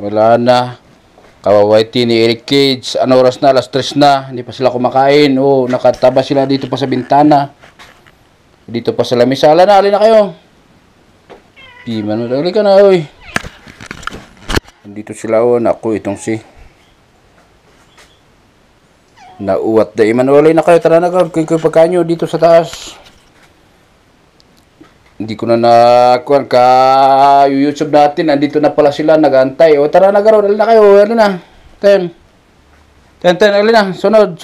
Wala na. Kawawaiti ni Eric Cage. Ano oras na? Alas 3 na. Hindi pa sila kumakain. Oh, nakataba sila dito pa sa bintana. Dito pa sa lamisa. Ala na, alin na kayo. Piman, alin ka na, oy. Dito sila, oh. Naku, itong si nauwat da iman. Alin na kayo. Tara na ka. Kaya pagkanyo dito sa taas. Hindi ko na nakuha ka YouTube natin. Andito na pala sila nag-aantay. O tara na garo, alin na kayo. Alin na. 10, alin na. Sunod.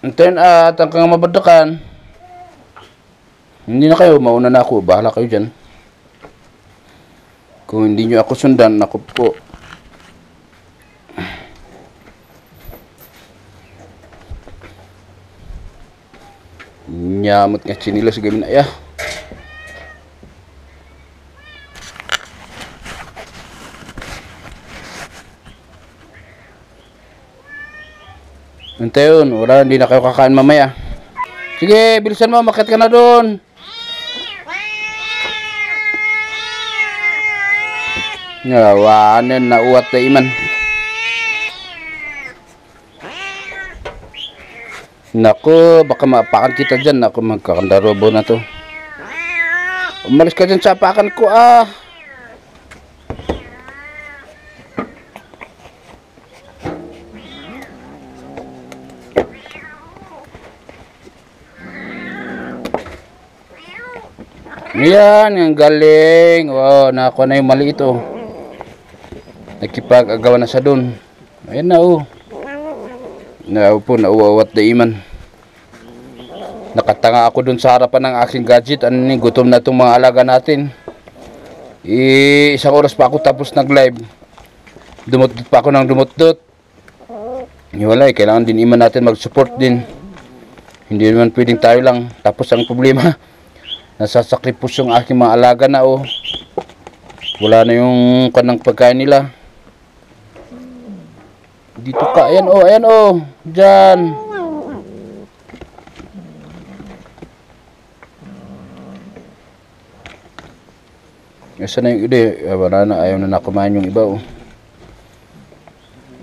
Antayin at hanggang mabadakan. Hindi na kayo. Mauna na ako. Bahala kayo dyan. Kung hindi nyo ako sundan, ako po. Nyamot nga chinila sa gamin na ya. Antayon, wala, hindi na kayo kakain mamaya. Sige, bilisan mo, makit ka na doon. Ngawanan na uwat na iman. Naku, baka maapakan kita dyan. Naku, magkakandarobo na to. Umalis ka dyan sa apakan ko, ah. Yan, ang galing. Wow, nakuha na yung mali ito. Nakipag-agawa na sa dun. Ayan na, oh. Naupo, nauwawat na iman. Nakatanga ako dun sa harapan ng aking gadget. Ano ni, gutom na itong mga alaga natin. Isang oras pa ako tapos nag-live. Dumutdut pa ako ng dumutdut. Wala, kailangan din iman natin mag-support din. Hindi naman pwedeng tayo lang. Tapos ang problema, nasasakripos yung aking mga alaga na, oh. Wala na yung kanang pagkain nila. Dito ka, ayan, oh, ayan, oh. Diyan. Asa na yung ide? Wala na, ayaw na kumain yung iba, oh.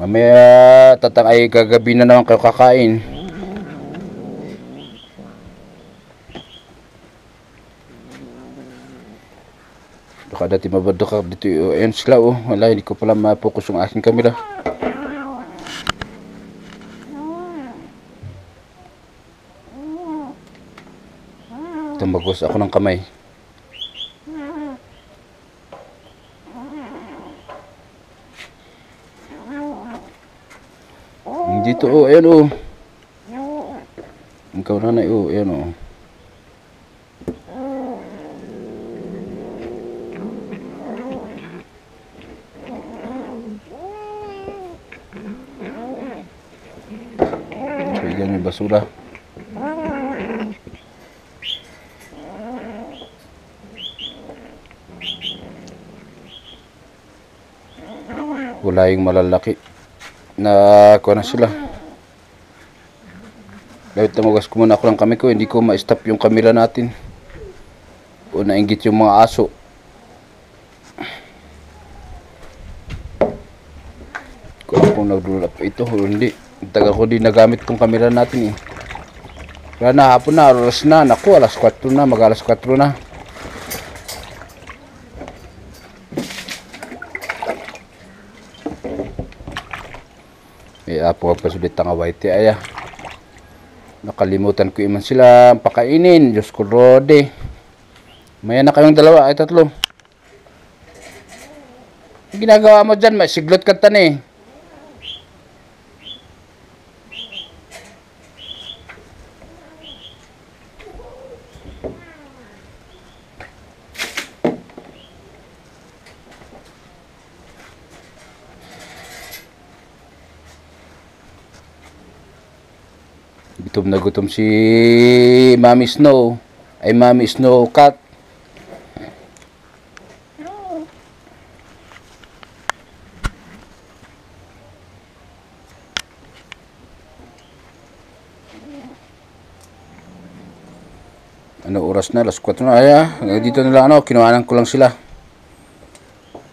Mamaya, ay kagabi na naman kayo kakain. Baka dati mabado ka dito, oh. Ayan sila, oh. Wala, hindi ko pala ma-focus yung aking camera. Tumagos ako ng kamay. Dito, oh, ayan, oh. Ikaw nanay, oh, yan oh. So, yan may basura. Wala yung malalaki na kuha na sila. Dahil tamagas ko muna ako ng kami ko, hindi ko ma-stop yung camera natin o nainggit yung mga aso. Kung ako nagdulap ito o hindi, tagal ko din nagamit tong camera natin eh. Kaya na hapon na, oras na, naku, alas 4 na, mag alas 4 na. Apo ka pasulit ang awaiti aya. Nakalimutan ko iman sila pakainin. Diyos ko rode. Maya na kayong dalawa ay tatlo. Ang ginagawa mo dyan, may siglot ka tan eh. Gutom na gutom si Mami Snow. Ay Mami Snow Cat. Ano oras na? Alas 4 na. Ay, dito na lang ano, kinuhanan ko lang sila.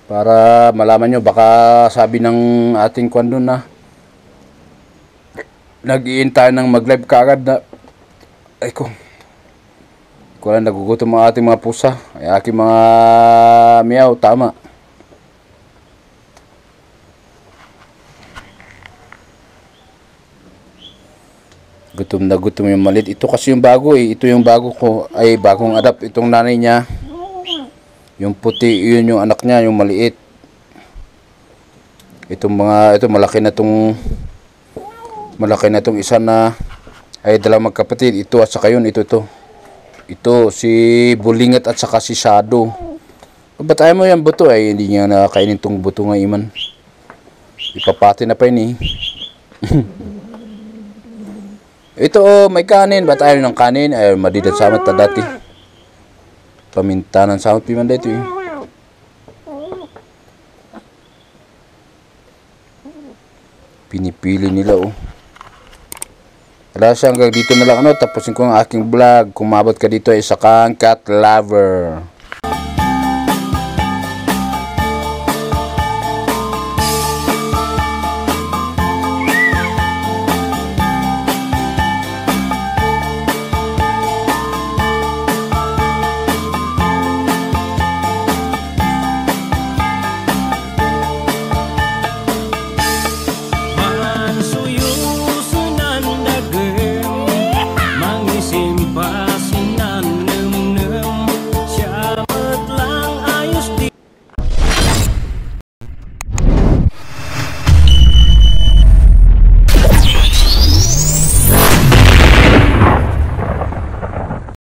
Para malaman nyo, baka sabi ng ating kwan doon na nag-iintay ng mag-live kaagad na ay ko lang nagugutom ang ating mga pusa ay aking mga meow, tama. Gutom na gutom yung maliit. Ito kasi yung bago eh, ito yung bago ko, ay bagong adapt itong nanay niya. Yung puti, yun yung anak niya, yung maliit. Ito malaki na tong isa na ay dalawang magkapatid. Ito at saka yun, ito si Bulingat at saka si Shadow. Ba't mo yan buto ay hindi niya nakainin tong buto nga iman. Ipapati na pa yun eh. Ito may kanin. Ba't ayaw ng kanin? Ay madidan samat ta dati. Pamintanan samat piman dito eh. Pinipili nila oh. Wala siya, hanggang dito na lang ano, tapusin ko ang aking vlog. Kung mabot ka dito ay isa kang cat lover.